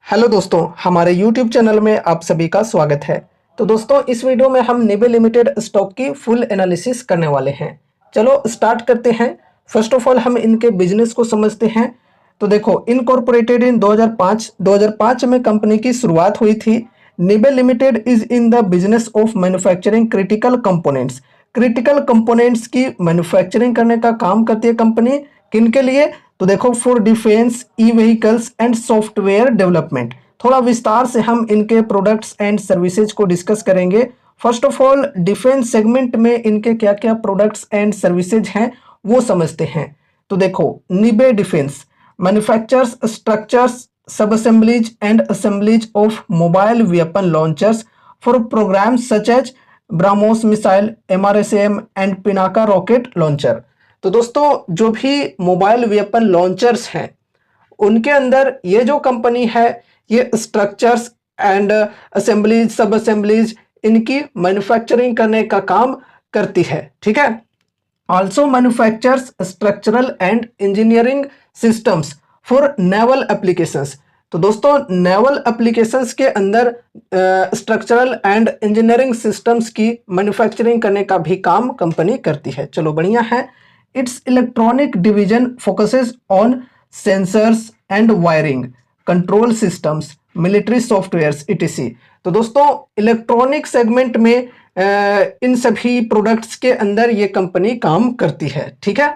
Hello दोस्तों, हमारे YouTube channel में आप सभी का स्वागत है। तो दोस्तों, इस वीडियो में हम निबे लिमिटेड स्टॉक की फुल एनालिसिस करने वाले हैं। चलो स्टार्ट करते हैं। फर्स्ट ऑफ ऑल हम इनके बिजनेस को समझते हैं। तो देखो, इनकॉर्पोरेटेड इन 2005 में कंपनी की शुरुआत हुई थी। Nibe limited is in the business of manufacturing critical components. Critical components की मैन्युफैक्चरिंग करने का काम करती है कंपनी। किन के लिए? तो देखो, for defence, E vehicles and software development. थोड़ा विस्तार से हम इनके प्रोडक्ट्स एंड सर्विसेज को डिस्कस करेंगे। First of all, defence segment में इनके क्या क्या प्रोडक्ट्स एंड सर्विसेज हैं वो समझते हैं। तो देखो, NIBE defence manufactures structures, sub assemblies and assemblies of mobile weapon launchers for programmes such as BrahMos missile, MRSAM and Pinaka rocket launcher. तो दोस्तों, जो भी मोबाइल वेपन लॉन्चर्स हैं उनके अंदर ये जो कंपनी है ये structures and assemblies, sub assemblies इनकी मैन्युफैक्चरिंग करने का काम करती है। ठीक है। Also manufactures structural and engineering systems for naval applications. तो दोस्तों, नेवल एप्लीकेशंस के अंदर स्ट्रक्चरल एंड इंजीनियरिंग सिस्टम्स की मैन्युफैक्चरिंग करने का भी काम कंपनी करती है। चलो बढ़िया है। It's electronic division focuses on sensors and wiring, control systems, military softwares etc। तो दोस्तों, इलेक्ट्रॉनिक सेगमेंट में इन सभी प्रोडक्ट्स के अंदर ये कंपनी काम करती है। ठीक है,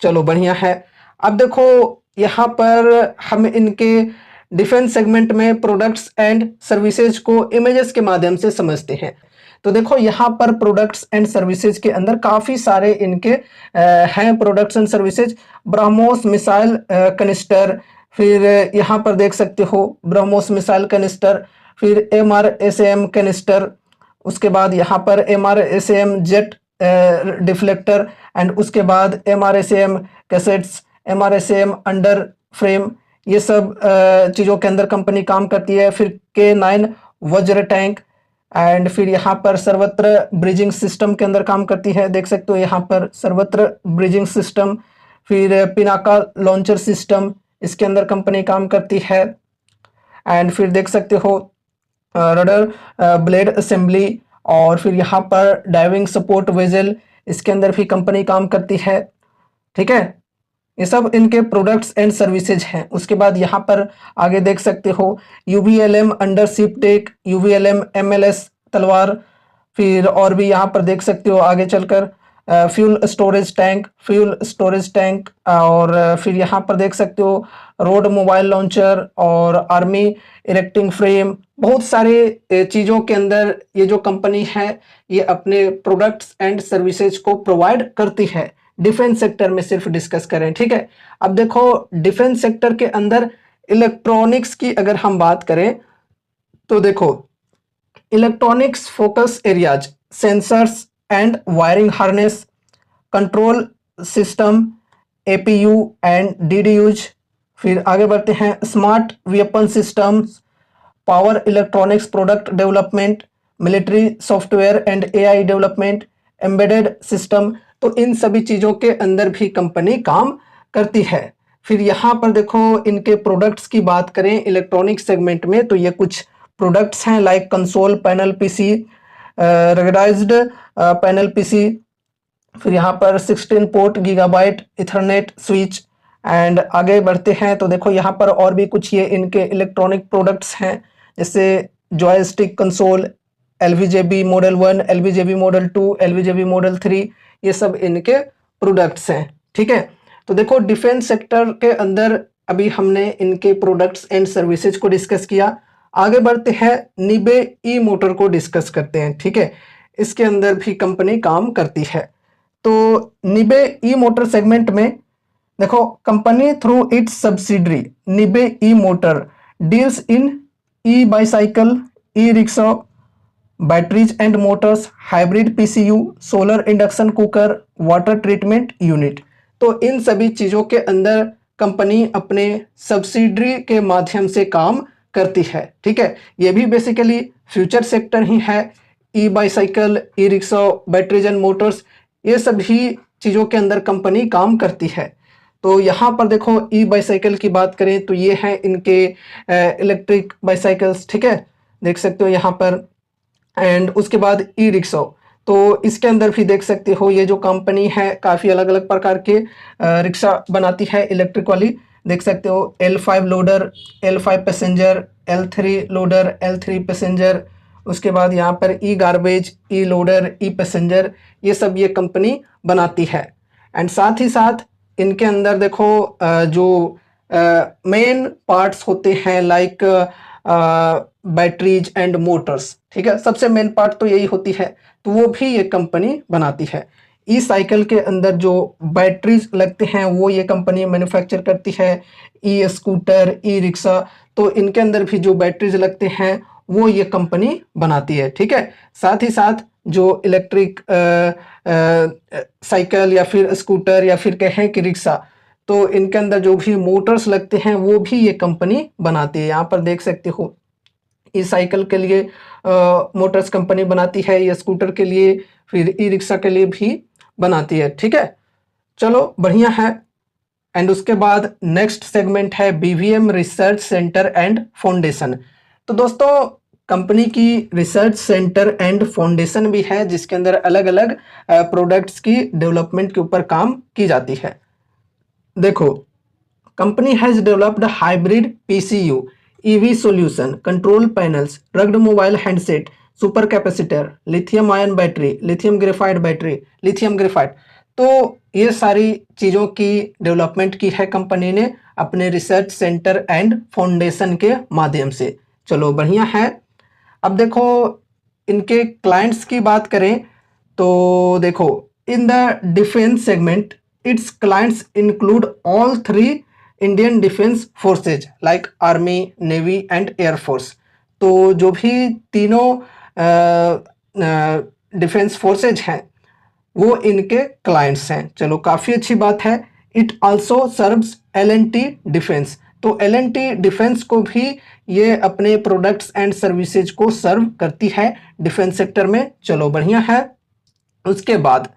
चलो बढ़िया है। अब देखो, यहाँ पर हम इनके डिफेंस सेगमेंट में प्रोडक्ट्स एंड सर्विसेज को इमेजेस के माध्यम से समझते हैं। तो देखो, यहाँ पर प्रोडक्ट्स एंड सर्विसेज के अंदर काफ़ी सारे इनके हैं products and services. BrahMos missile canister, फिर यहाँ पर देख सकते हो ब्रह्मोस मिसाइल कनिस्टर, फिर MRSAM कनिस्टर, उसके बाद यहाँ पर MRSAM जेट डिफ्लेक्टर एंड उसके बाद MRSAM cassettes, MRSAM under frame, ये सब चीज़ों के अंदर कंपनी काम करती है। फिर K9 वज्र टैंक एंड फिर यहाँ पर सर्वत्र ब्रिजिंग सिस्टम के अंदर काम करती है। देख सकते हो यहाँ पर सर्वत्र ब्रिजिंग सिस्टम। फिर पिनाका लॉन्चर सिस्टम, इसके अंदर कंपनी काम करती है। एंड फिर देख सकते हो रडर ब्लेड असेंबली, और फिर यहाँ पर डाइविंग सपोर्ट वेजल, इसके अंदर भी कंपनी काम करती है। ठीक है, ये सब इनके प्रोडक्ट्स एंड सर्विसेज हैं। उसके बाद यहाँ पर आगे देख सकते हो UVLM under ship tech, UVLM MLS तलवार, फिर और भी यहाँ पर देख सकते हो आगे चलकर फ्यूल स्टोरेज टैंक, और फिर यहाँ पर देख सकते हो रोड मोबाइल लॉन्चर और आर्मी इरेक्टिंग फ्रेम। बहुत सारे चीज़ों के अंदर ये जो कंपनी है ये अपने प्रोडक्ट्स एंड सर्विसेज को प्रोवाइड करती है। डिफेंस सेक्टर में सिर्फ डिस्कस करें। ठीक है। अब देखो, डिफेंस सेक्टर के अंदर इलेक्ट्रॉनिक्स की अगर हम बात करें तो देखो, electronics focus areas, sensors and wiring harness, control system, APU and DDUज। फिर आगे बढ़ते हैं, smart weapon systems, power electronics product development, military software and AI development, embedded system. तो इन सभी चीज़ों के अंदर भी कंपनी काम करती है। फिर यहाँ पर देखो, इनके प्रोडक्ट्स की बात करें इलेक्ट्रॉनिक सेगमेंट में तो ये कुछ प्रोडक्ट्स हैं like console panel PC, ruggedized panel PC, फिर यहाँ पर 16 port gigabyte ethernet switch. And आगे बढ़ते हैं तो देखो, यहाँ पर और भी कुछ ये इनके इलेक्ट्रॉनिक प्रोडक्ट्स हैं, जैसे joystick console, LVJB model 1, LVJB model 2, LVJB model 3, ये सब इनके प्रोडक्ट्स हैं। ठीक है। तो देखो, डिफेंस सेक्टर के अंदर अभी हमने इनके प्रोडक्ट्स एंड सर्विसेज को डिस्कस किया। आगे बढ़ते हैं, निबे ई मोटर को डिस्कस करते हैं। ठीक है, इसके अंदर भी कंपनी काम करती है। तो निबे ई मोटर सेगमेंट में देखो, company through it's subsidiary निबे E motor deals in E bicycle, e rickshaw, batteries and Motors, hybrid PCU, solar induction cooker, water treatment unit. तो इन सभी चीज़ों के अंदर कंपनी अपने सब्सिडरी के माध्यम से काम करती है। ठीक है, ये भी बेसिकली फ्यूचर सेक्टर ही है। E bicycle, e rickshaw, batteries and motors, ये सभी चीज़ों के अंदर कंपनी काम करती है। तो यहाँ पर देखो ई बाईसाइकिल की बात करें तो ये है इनके इलेक्ट्रिक बाईसाइकिल्स, ठीक है, देख सकते हो यहाँ पर। एंड उसके बाद ई रिक्शा, तो इसके अंदर भी देख सकते हो ये जो कंपनी है काफ़ी अलग अलग प्रकार के रिक्शा बनाती है इलेक्ट्रिक वाली। देख सकते हो L5 loader, L5 passenger, L3 loader, L3 passenger, उसके बाद यहाँ पर ई गार्बेज, ई लोडर, ई पैसेंजर, ये सब ये कंपनी बनाती है। एंड साथ ही साथ इनके अंदर देखो जो मेन पार्ट्स होते हैं लाइक बैटरीज एंड मोटर्स, ठीक है, सबसे मेन पार्ट तो यही होती है, तो वो भी ये कंपनी बनाती है। ई साइकिल के अंदर जो बैटरीज लगते हैं वो ये कंपनी मैन्युफैक्चर करती है। ई स्कूटर, ई रिक्शा, तो इनके अंदर भी जो बैटरीज लगते हैं वो ये कंपनी बनाती है, ठीक है। साथ ही साथ जो इलेक्ट्रिक साइकिल या फिर स्कूटर या फिर कहें कि रिक्शा, तो इनके अंदर जो भी मोटर्स लगते हैं वो भी ये कंपनी बनाती है। यहाँ पर देख सकते हो ई साइकिल के लिए मोटर्स कंपनी बनाती है, ये स्कूटर के लिए, फिर ई रिक्शा के लिए भी बनाती है, ठीक है। चलो बढ़िया है। एंड उसके बाद नेक्स्ट सेगमेंट है BVM research centre and foundation. तो दोस्तों कंपनी की रिसर्च सेंटर एंड फाउंडेशन भी है जिसके अंदर अलग अलग प्रोडक्ट्स की डेवलपमेंट के ऊपर काम की जाती है। देखो company has developed hybrid PCU, EV solution, control panels, rugged mobile handset, super capacitor, lithium ion battery, lithium graphite battery, lithium graphite, तो ये सारी चीज़ों की डेवलपमेंट की है कंपनी ने अपने रिसर्च सेंटर एंड फाउंडेशन के माध्यम से। चलो बढ़िया है। अब देखो इनके क्लाइंट्स की बात करें तो देखो in the defence segment it's clients include all three Indian defence forces like army, navy and air force. तो जो भी तीनों डिफेंस फोर्सेज हैं वो इनके क्लाइंट्स हैं। चलो काफ़ी अच्छी बात है। It also serves L&T defence, तो L&T डिफेंस को भी ये अपने प्रोडक्ट्स एंड सर्विसेज को सर्व करती है डिफेंस सेक्टर में। चलो बढ़िया है। उसके बाद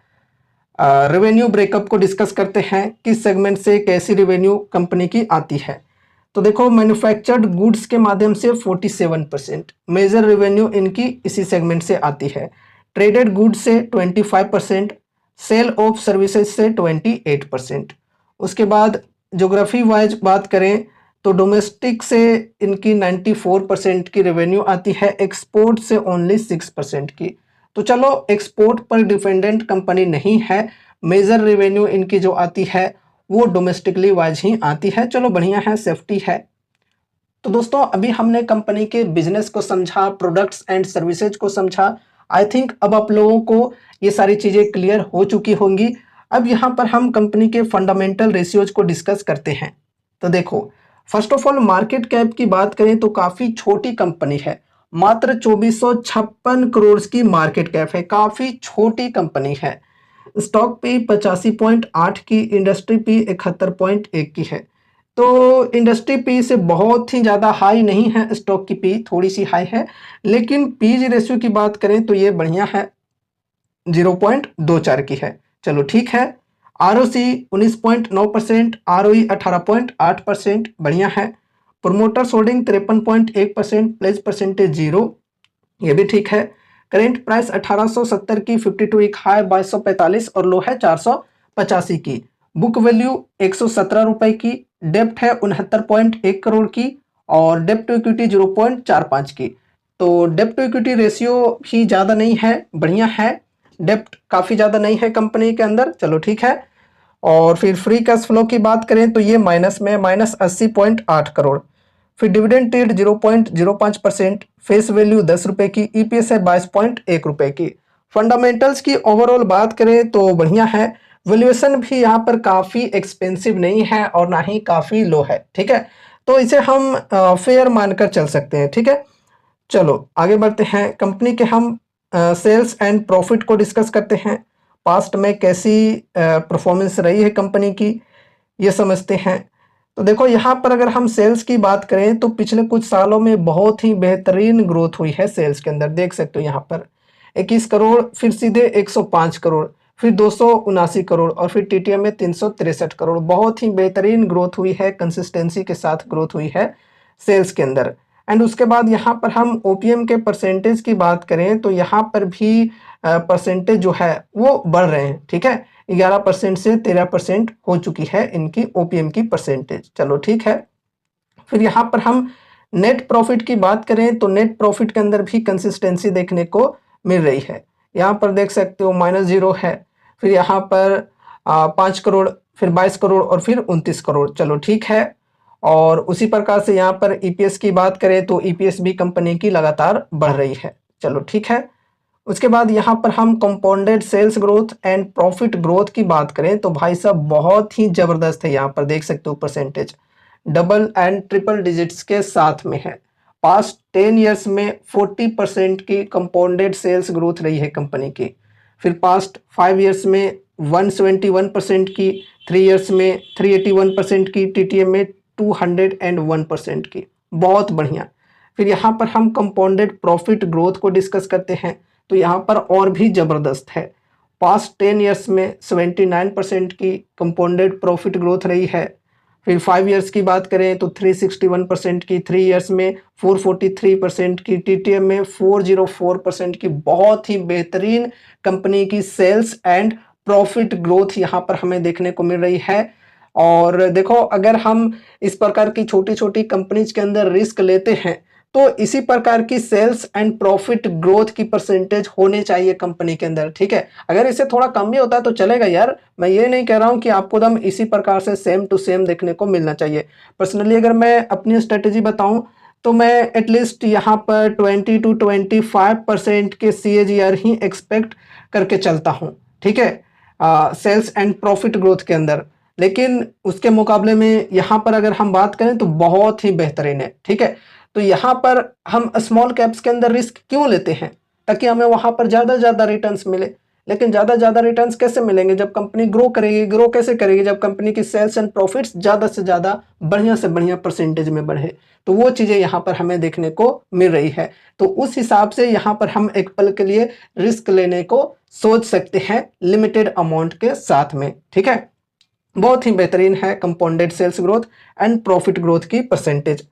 रेवेन्यू ब्रेकअप को डिस्कस करते हैं, किस सेगमेंट से कैसी रेवेन्यू कंपनी की आती है। तो देखो मैन्युफैक्चर्ड गुड्स के माध्यम से 47%, मेजर रेवेन्यू इनकी इसी सेगमेंट से आती है। ट्रेडेड गुड्स से 25%, सेल ऑफ सर्विसेज से 28%। उसके बाद ज्योग्राफी वाइज बात करें तो डोमेस्टिक से इनकी 94% की रेवेन्यू आती है, एक्सपोर्ट से ओनली 6% की। तो चलो एक्सपोर्ट पर डिपेंडेंट कंपनी नहीं है, मेजर रेवेन्यू इनकी जो आती है वो डोमेस्टिकली वाइज ही आती है। चलो बढ़िया है, सेफ्टी है। तो दोस्तों अभी हमने कंपनी के बिजनेस को समझा, प्रोडक्ट्स एंड सर्विसेज को समझा। आई थिंक अब आप लोगों को ये सारी चीज़ें क्लियर हो चुकी होंगी। अब यहाँ पर हम कंपनी के फंडामेंटल रेशियोज को डिस्कस करते हैं। तो देखो first of all market cap की बात करें तो काफ़ी छोटी कंपनी है, मात्र 2456 करोड़ की मार्केट कैप है, काफ़ी छोटी कंपनी है। स्टॉक पी 85.8 की, इंडस्ट्री पी 71.1 की है। तो इंडस्ट्री पी से बहुत ही ज़्यादा हाई नहीं है, स्टॉक की पी थोड़ी सी हाई है, लेकिन पीजी रेशियो की बात करें तो ये बढ़िया है, 0.24 की है। चलो ठीक है। ROC 19.9%, ROE 18.8%, बढ़िया है। प्रोमोटर्स होल्डिंग 53.1%, प्लेज परसेंटेज 0, ये भी ठीक है। करेंट प्राइस 1870 की, 52 वीक हाई 2245 और लो है 485 की। बुक वैल्यू 117 रुपए की। डेप्ट है 69.1 करोड़ की और डेप्ट टू इक्विटी 0.45 की। तो डेप्ट टू इक्विटी रेशियो भी ज़्यादा नहीं है, बढ़िया है। डेप्ट काफ़ी ज़्यादा नहीं है कंपनी के अंदर, चलो ठीक है। और फिर फ्री कैश फ्लो की बात करें तो ये माइनस में, -80.8 करोड़। फिर डिविडेंड टेड 0.05%, फेस वैल्यू 10 रुपए की, EPS है 22.1 रुपए की। फंडामेंटल्स की ओवरऑल बात करें तो बढ़िया है। वैल्यूएशन भी यहाँ पर काफ़ी एक्सपेंसिव नहीं है और ना ही काफ़ी लो है, ठीक है। तो इसे हम फेयर मानकर चल सकते हैं, ठीक है। चलो आगे बढ़ते हैं। कंपनी के हम सेल्स एंड प्रॉफिट को डिस्कस करते हैं। पास्ट में कैसी परफॉर्मेंस रही है कंपनी की, ये समझते हैं। तो देखो यहाँ पर अगर हम सेल्स की बात करें तो पिछले कुछ सालों में बहुत ही बेहतरीन ग्रोथ हुई है सेल्स के अंदर, देख सकते हो यहाँ पर 21 करोड़, फिर सीधे 105 करोड़, फिर 279 करोड़ और फिर टीटीएम में 363 करोड़। बहुत ही बेहतरीन ग्रोथ हुई है, कंसिस्टेंसी के साथ ग्रोथ हुई है सेल्स के अंदर। एंड उसके बाद यहाँ पर हम ओपीएम के परसेंटेज की बात करें तो यहाँ पर भी परसेंटेज जो है वो बढ़ रहे हैं, ठीक है। 11% से 13% हो चुकी है इनकी ओपीएम की परसेंटेज। चलो ठीक है। फिर यहाँ पर हम नेट प्रॉफिट की बात करें तो नेट प्रॉफिट के अंदर भी कंसिस्टेंसी देखने को मिल रही है। यहाँ पर देख सकते हो -0 है, फिर यहाँ पर 5 करोड़, फिर 22 करोड़ और फिर 29 करोड़। चलो ठीक है। और उसी प्रकार से यहाँ पर ईपीएस की बात करें तो ईपीएस भी कंपनी की लगातार बढ़ रही है। चलो ठीक है। उसके बाद यहाँ पर हम compounded sales growth and profit growth की बात करें तो भाई साहब बहुत ही जबरदस्त है। यहाँ पर देख सकते हो percentage double and triple digits के साथ में है। पास्ट 10 ईयर्स में 40% की कंपाउंडेड सेल्स ग्रोथ रही है कंपनी की। फिर पास्ट 5 ईयर्स में 171% की, 3 ईयर्स में 381% की, टीटीएम में 201% की। बहुत बढ़िया। फिर यहाँ पर हम कंपाउंडेड प्रॉफिट ग्रोथ को डिस्कस करते हैं तो यहाँ पर और भी ज़बरदस्त है। पास्ट 10 ईयर्स में 79% की कंपाउंडेड प्रॉफिट ग्रोथ रही है। फिर 5 ईयर्स की बात करें तो 361% की, 3 ईयर्स में 443% की, टीटीएम में 404% की। बहुत ही बेहतरीन कंपनी की सेल्स एंड प्रॉफिट ग्रोथ यहाँ पर हमें देखने को मिल रही है। और देखो, अगर हम इस प्रकार की छोटी छोटी कंपनीज के अंदर रिस्क लेते हैं तो इसी प्रकार की सेल्स एंड प्रॉफिट ग्रोथ की परसेंटेज होने चाहिए कंपनी के अंदर, ठीक है। अगर इससे थोड़ा कम भी होता है तो चलेगा यार, मैं ये नहीं कह रहा हूं कि आपको दम इसी प्रकार से सेम टू सेम देखने को मिलना चाहिए। पर्सनली अगर मैं अपनी स्ट्रेटेजी बताऊं तो मैं एटलीस्ट यहाँ पर 20 to 25% के CAGR ही एक्सपेक्ट करके चलता हूँ, ठीक है, सेल्स एंड प्रॉफिट ग्रोथ के अंदर। लेकिन उसके मुकाबले में यहाँ पर अगर हम बात करें तो बहुत ही बेहतरीन है, ठीक है। तो यहाँ पर हम स्मॉल कैप्स के अंदर रिस्क क्यों लेते हैं? ताकि हमें वहां पर ज्यादा रिटर्न्स मिले। लेकिन ज्यादा रिटर्न्स कैसे मिलेंगे? जब कंपनी ग्रो करेगी। ग्रो कैसे करेगी? जब कंपनी की सेल्स एंड प्रॉफिट्स ज्यादा से ज्यादा, बढ़िया से बढ़िया परसेंटेज में बढ़े। तो वो चीजें यहाँ पर हमें देखने को मिल रही है। तो उस हिसाब से यहाँ पर हम एक पल के लिए रिस्क लेने को सोच सकते हैं लिमिटेड अमाउंट के साथ में, ठीक है। बहुत ही बेहतरीन है compounded sales growth and profit growth की परसेंटेज।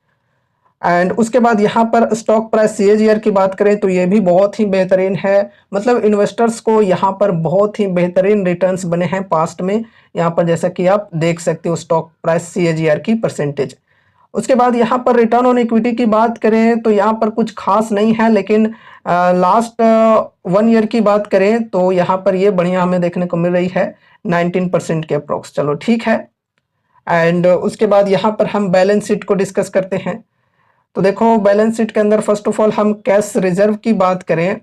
एंड उसके बाद यहाँ पर स्टॉक प्राइस CAGR की बात करें तो ये भी बहुत ही बेहतरीन है। मतलब इन्वेस्टर्स को यहाँ पर बहुत ही बेहतरीन रिटर्न्स बने हैं पास्ट में। यहाँ पर जैसा कि आप देख सकते हो स्टॉक प्राइस CAGR की परसेंटेज। उसके बाद यहाँ पर रिटर्न ऑन इक्विटी की बात करें तो यहाँ पर कुछ खास नहीं है, लेकिन लास्ट 1 ईयर की बात करें तो यहाँ पर ये बढ़िया हमें देखने को मिल रही है 19% के अप्रोक्स। चलो ठीक है। एंड उसके बाद यहाँ पर हम बैलेंस शीट को डिस्कस करते हैं। तो देखो, बैलेंस शीट के अंदर फर्स्ट ऑफ ऑल हम कैश रिजर्व की बात करें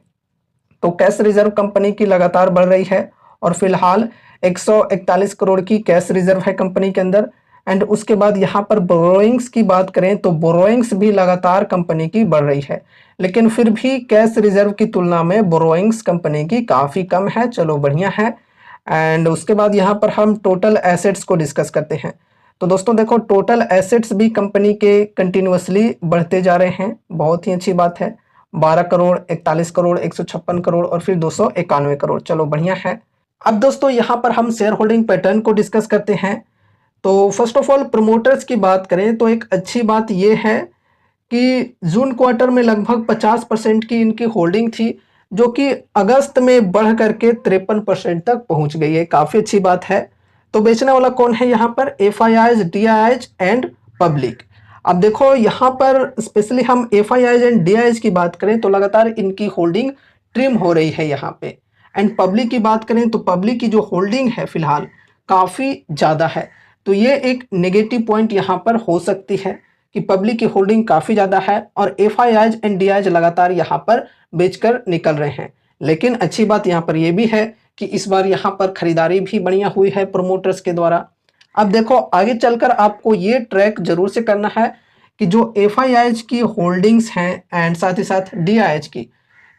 तो कैश रिजर्व कंपनी की लगातार बढ़ रही है और फिलहाल 141 करोड़ की कैश रिजर्व है कंपनी के अंदर। एंड उसके बाद यहाँ पर बोरोइंग्स की बात करें तो बोरोइंग्स भी लगातार कंपनी की बढ़ रही है, लेकिन फिर भी कैश रिजर्व की तुलना में बोरोइंग्स कंपनी की काफ़ी कम है। चलो बढ़िया है। एंड उसके बाद यहाँ पर हम टोटल एसेट्स को डिस्कस करते हैं। तो दोस्तों देखो, टोटल एसेट्स भी कंपनी के कंटिन्यूअसली बढ़ते जा रहे हैं। बहुत ही अच्छी बात है। 12 करोड़, 41 करोड़, 156 करोड़ और फिर 291 करोड़। चलो बढ़िया है। अब दोस्तों यहाँ पर हम शेयर होल्डिंग पैटर्न को डिस्कस करते हैं। तो फर्स्ट ऑफ ऑल प्रमोटर्स की बात करें तो एक अच्छी बात यह है कि जून क्वार्टर में लगभग 50% की इनकी होल्डिंग थी, जो कि अगस्त में बढ़ करके 53% तक पहुंच गई है। काफ़ी अच्छी बात है। तो बेचने वाला कौन है यहाँ पर? FIIs, DIIs and public. अब देखो यहाँ पर स्पेशली हम FIIs एंड DIIs की बात करें तो लगातार इनकी होल्डिंग ट्रिम हो रही है यहाँ पे। एंड पब्लिक की बात करें तो पब्लिक की जो होल्डिंग है फिलहाल काफ़ी ज़्यादा है। तो ये एक नेगेटिव पॉइंट यहाँ पर हो सकती है कि पब्लिक की होल्डिंग काफ़ी ज़्यादा है और FIIs एंड DIIs लगातार यहाँ पर बेचकर निकल रहे हैं। लेकिन अच्छी बात यहाँ पर यह भी है कि इस बार यहाँ पर खरीदारी भी बढ़िया हुई है प्रमोटर्स के द्वारा। अब देखो, आगे चलकर आपको ये ट्रैक जरूर से करना है कि जो FIIs की होल्डिंग्स हैं एंड साथ ही साथ DIIs की,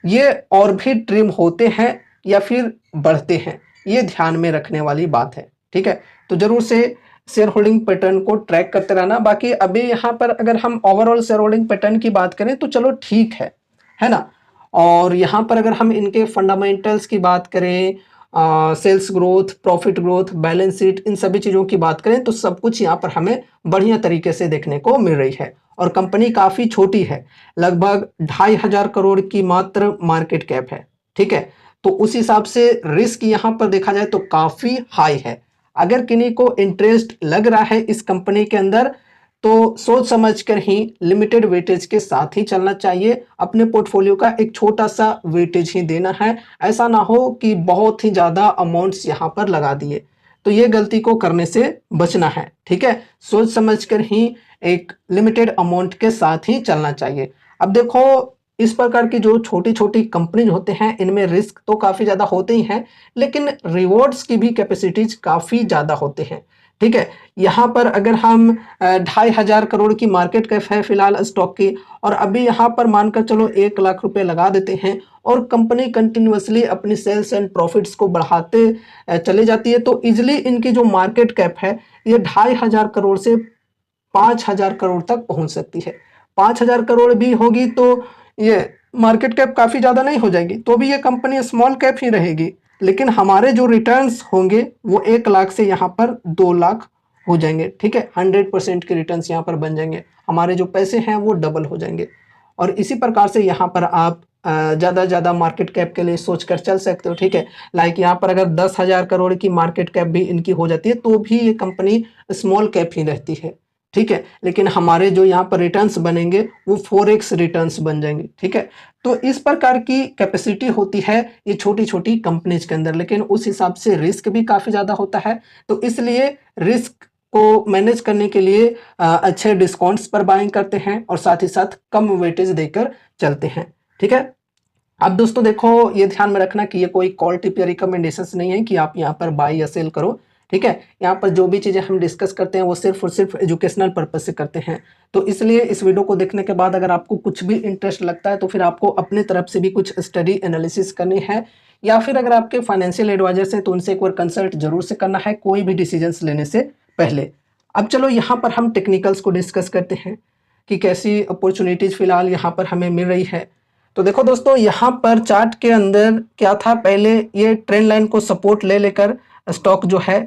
ये और भी ट्रिम होते हैं या फिर बढ़ते हैं, ये ध्यान में रखने वाली बात है, ठीक है। तो जरूर से शेयर होल्डिंग पैटर्न को ट्रैक करते रहना। बाकी अभी यहाँ पर अगर हम ओवरऑल शेयर होल्डिंग पैटर्न की बात करें तो चलो ठीक है ना। और यहाँ पर अगर हम इनके फंडामेंटल्स की बात करें sales growth, profit growth, balance sheet, इन सभी चीज़ों की बात करें तो सब कुछ यहाँ पर हमें बढ़िया तरीके से देखने को मिल रही है। और कंपनी काफ़ी छोटी है, लगभग 2,500 करोड़ की मात्र मार्केट कैप है। ठीक है, तो उस हिसाब से रिस्क यहाँ पर देखा जाए तो काफ़ी हाई है। अगर किन्हीं को इंटरेस्ट लग रहा है इस कंपनी के अंदर तो सोच समझकर ही लिमिटेड वेटेज के साथ ही चलना चाहिए। अपने पोर्टफोलियो का एक छोटा सा वेटेज ही देना है, ऐसा ना हो कि बहुत ही ज़्यादा अमाउंट्स यहाँ पर लगा दिए, तो ये गलती को करने से बचना है। ठीक है, सोच समझकर ही एक लिमिटेड अमाउंट के साथ ही चलना चाहिए। अब देखो, इस प्रकार की जो छोटी छोटी कंपनीज होते हैं इनमें रिस्क तो काफ़ी ज़्यादा होते ही हैं, लेकिन रिवॉर्ड्स की भी कैपेसिटीज काफ़ी ज़्यादा होते हैं। ठीक है, यहाँ पर अगर हम 2,500 करोड़ की मार्केट कैप है फिलहाल स्टॉक की, और अभी यहाँ पर मानकर चलो 1 लाख रुपए लगा देते हैं और कंपनी कंटिन्यूअसली अपनी सेल्स एंड प्रॉफिट्स को बढ़ाते चले जाती है, तो इजिली इनकी जो मार्केट कैप है ये 2,500 करोड़ से 5,000 करोड़ तक पहुंच सकती है। 5,000 करोड़ भी होगी तो ये मार्केट कैप काफ़ी ज़्यादा नहीं हो जाएगी, तो भी ये कंपनी स्मॉल कैप ही रहेगी, लेकिन हमारे जो रिटर्न्स होंगे वो 1 लाख से यहाँ पर 2 लाख हो जाएंगे। ठीक है, 100% के रिटर्न्स यहाँ पर बन जाएंगे, हमारे जो पैसे हैं वो डबल हो जाएंगे। और इसी प्रकार से यहाँ पर आप ज़्यादा ज़्यादा मार्केट कैप के लिए सोच कर चल सकते हो। ठीक है, लाइक यहाँ पर अगर 10,000 करोड़ की मार्केट कैप भी इनकी हो जाती है तो भी ये कंपनी स्मॉल कैप ही रहती है। ठीक है, लेकिन हमारे जो यहाँ पर रिटर्न्स बनेंगे वो 4x रिटर्न्स बन जाएंगे। ठीक है, तो इस प्रकार की कैपेसिटी होती है ये छोटी छोटी कंपनीज के अंदर, लेकिन उस हिसाब से रिस्क भी काफ़ी ज़्यादा होता है। तो इसलिए रिस्क को मैनेज करने के लिए अच्छे डिस्काउंट्स पर बाइंग करते हैं और साथ ही साथ कम वेटेज देकर चलते हैं। ठीक है, अब दोस्तों देखो, ये ध्यान में रखना कि ये कोई कॉल टिप या रिकमेंडेशंस नहीं है कि आप यहाँ पर बाई या सेल करो। ठीक है, यहाँ पर जो भी चीज़ें हम डिस्कस करते हैं वो सिर्फ और सिर्फ एजुकेशनल पर्पज से करते हैं। तो इसलिए इस वीडियो को देखने के बाद अगर आपको कुछ भी इंटरेस्ट लगता है तो फिर आपको अपनी तरफ से भी कुछ स्टडी एनालिसिस करनी है, या फिर अगर आपके फाइनेंशियल एडवाइजर्स हैं तो उनसे एक बार कंसल्ट जरूर से करना है कोई भी डिसीजंस लेने से पहले। अब चलो यहाँ पर हम टेक्निकल्स को डिस्कस करते हैं कि कैसी अपॉर्चुनिटीज़ फिलहाल यहाँ पर हमें मिल रही है। तो देखो दोस्तों, यहाँ पर चार्ट के अंदर क्या था, पहले ये ट्रेंड लाइन को सपोर्ट ले लेकर स्टॉक जो है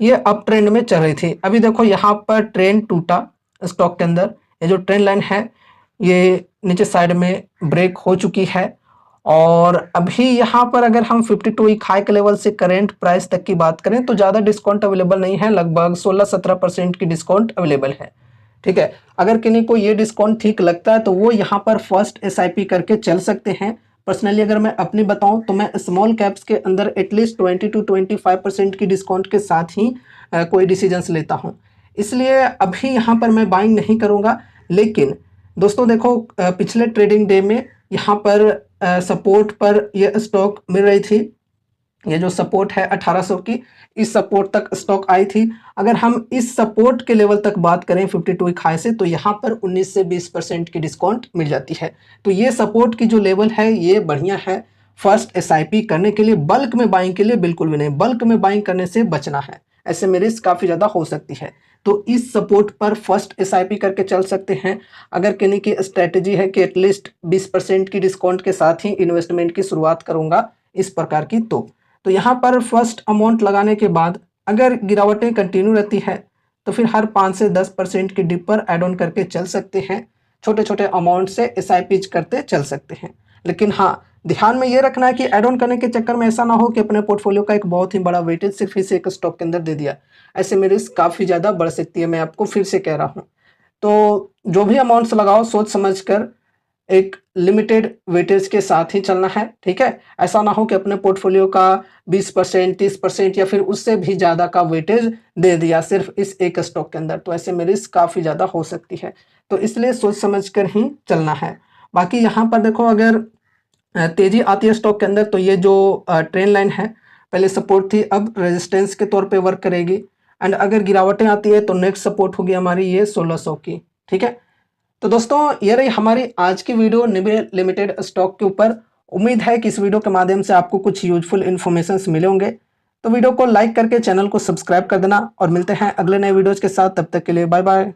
ये अप ट्रेंड में चल रही थी। अभी देखो यहाँ पर ट्रेंड टूटा स्टॉक के अंदर, ये जो ट्रेंड लाइन है ये नीचे साइड में ब्रेक हो चुकी है। और अभी यहाँ पर अगर हम 52 वीक हाई के लेवल से करेंट प्राइस तक की बात करें तो ज़्यादा डिस्काउंट अवेलेबल नहीं है, लगभग 16-17% की डिस्काउंट अवेलेबल है। ठीक है, अगर किन्हीं को ये डिस्काउंट ठीक लगता है तो वो यहाँ पर फर्स्ट एसआईपी करके चल सकते हैं। पर्सनली अगर मैं अपनी बताऊं तो मैं स्मॉल कैप्स के अंदर एटलीस्ट 20-25% की डिस्काउंट के साथ ही कोई डिसीजंस लेता हूं, इसलिए अभी यहाँ पर मैं बाइंग नहीं करूँगा। लेकिन दोस्तों देखो, पिछले ट्रेडिंग डे में यहाँ पर सपोर्ट पर यह स्टॉक मिल रही थी, ये जो सपोर्ट है 1800 की, इस सपोर्ट तक स्टॉक आई थी। अगर हम इस सपोर्ट के लेवल तक बात करें 52 वीक हाई से तो यहाँ पर 19 से 20% की डिस्काउंट मिल जाती है। तो ये सपोर्ट की जो लेवल है ये बढ़िया है फर्स्ट एसआईपी करने के लिए। बल्क में बाइंग के लिए बिल्कुल भी नहीं, बल्क में बाइंग करने से बचना है, ऐसे में रिस्क काफ़ी ज़्यादा हो सकती है। तो इस सपोर्ट पर फर्स्ट एसआईपी करके चल सकते हैं। अगर किन्हीं की स्ट्रेटेजी है कि एटलीस्ट 20% की डिस्काउंट के साथ ही इन्वेस्टमेंट की शुरुआत करूँगा इस प्रकार की, तो यहाँ पर फर्स्ट अमाउंट लगाने के बाद अगर गिरावटें कंटिन्यू रहती है तो फिर हर 5 से 10% की डिप पर एड ऑन करके चल सकते हैं, छोटे छोटे अमाउंट से एसआईपी करते चल सकते हैं। लेकिन हाँ, ध्यान में ये रखना है कि एड ऑन करने के चक्कर में ऐसा ना हो कि अपने पोर्टफोलियो का एक बहुत ही बड़ा वेटेज सिर्फ इस एक स्टॉक के अंदर दे दिया, ऐसे में रिस्क काफ़ी ज़्यादा बढ़ सकती है। मैं आपको फिर से कह रहा हूँ, तो जो भी अमाउंट्स लगाओ सोच समझ कर एक लिमिटेड वेटेज के साथ ही चलना है। ठीक है, ऐसा ना हो कि अपने पोर्टफोलियो का 20%, 30% या फिर उससे भी ज़्यादा का वेटेज दे दिया सिर्फ इस एक स्टॉक के अंदर, तो ऐसे में रिस्क काफ़ी ज़्यादा हो सकती है। तो इसलिए सोच समझ कर ही चलना है। बाकी यहाँ पर देखो, अगर तेज़ी आती है स्टॉक के अंदर तो ये जो ट्रेंड लाइन है पहले सपोर्ट थी, अब रेजिस्टेंस के तौर पे वर्क करेगी। एंड अगर गिरावटें आती है तो नेक्स्ट सपोर्ट होगी हमारी ये 1600 की। ठीक है, तो दोस्तों ये रही हमारी आज की वीडियो निबे लिमिटेड स्टॉक के ऊपर। उम्मीद है कि इस वीडियो के माध्यम से आपको कुछ यूजफुल इन्फॉर्मेशंस मिले होंगे। तो वीडियो को लाइक करके चैनल को सब्सक्राइब कर देना और मिलते हैं अगले नए वीडियोज़ के साथ। तब तक के लिए बाय बाय।